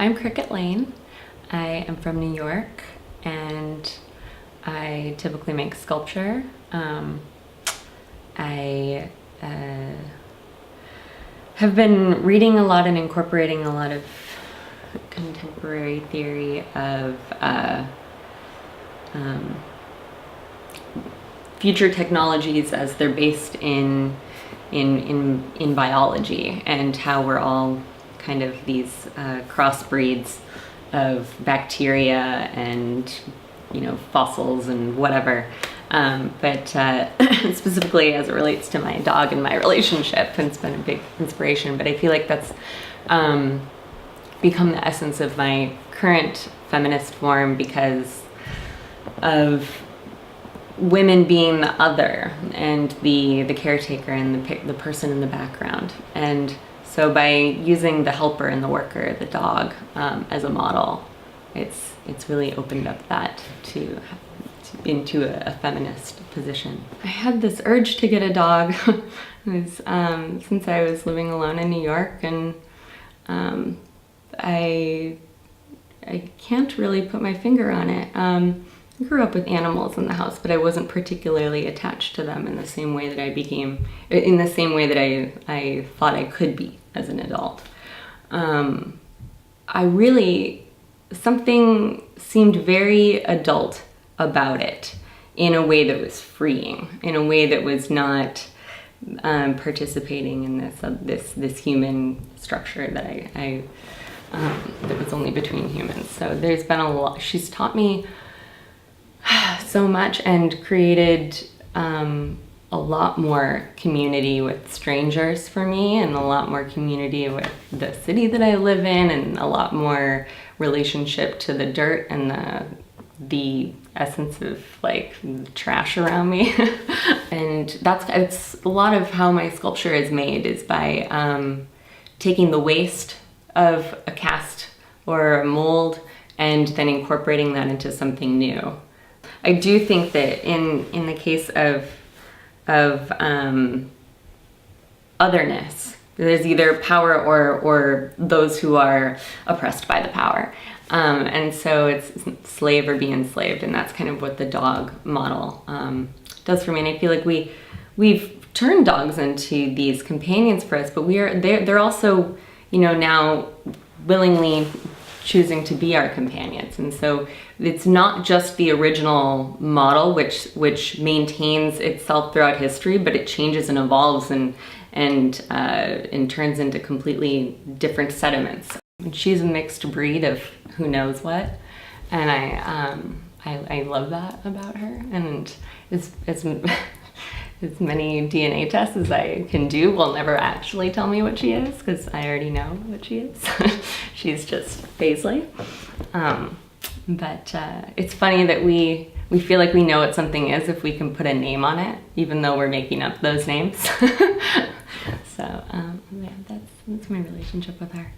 I'm Kricket Lane. I am from New York and I typically make sculpture. I have been reading a lot and incorporating a lot of contemporary theory of future technologies as they're based in biology, and how we're all kind of these crossbreeds of bacteria and fossils and whatever, but specifically as it relates to my dog and my relationship, and it's been a big inspiration. But I feel like that's become the essence of my current feminist form because of women being the other and the caretaker and the person in the background. And so by using the helper and the worker, the dog, as a model, it's really opened up that into a feminist position. I had this urge to get a dog since I was living alone in New York, and I can't really put my finger on it. I grew up with animals in the house, but I wasn't particularly attached to them in the same way that I thought I could be as an adult. Something seemed very adult about it, in a way that was freeing, in a way that was not participating in this human structure that that was only between humans. So there's been a lot. She's taught me so much and created a lot more community with strangers for me, and a lot more community with the city that I live in, and a lot more relationship to the dirt and the essence of like trash around me. And it's a lot of how my sculpture is made, is by taking the waste of a cast or a mold and then incorporating that into something new. I do think that in the case of otherness, there's either power or those who are oppressed by the power. And so it's slave or be enslaved, and that's kind of what the dog model does for me. And I feel like we've turned dogs into these companions for us, but they're also, now willingly choosing to be our companions. And so it's not just the original model which maintains itself throughout history, but it changes and evolves and turns into completely different sediments. She's a mixed breed of who knows what, and I love that about her. And as many DNA tests as I can do will never actually tell me what she is, because I already know what she is. She's just Paisley. But it's funny that we feel like we know what something is if we can put a name on it, even though we're making up those names. So yeah, that's my relationship with her.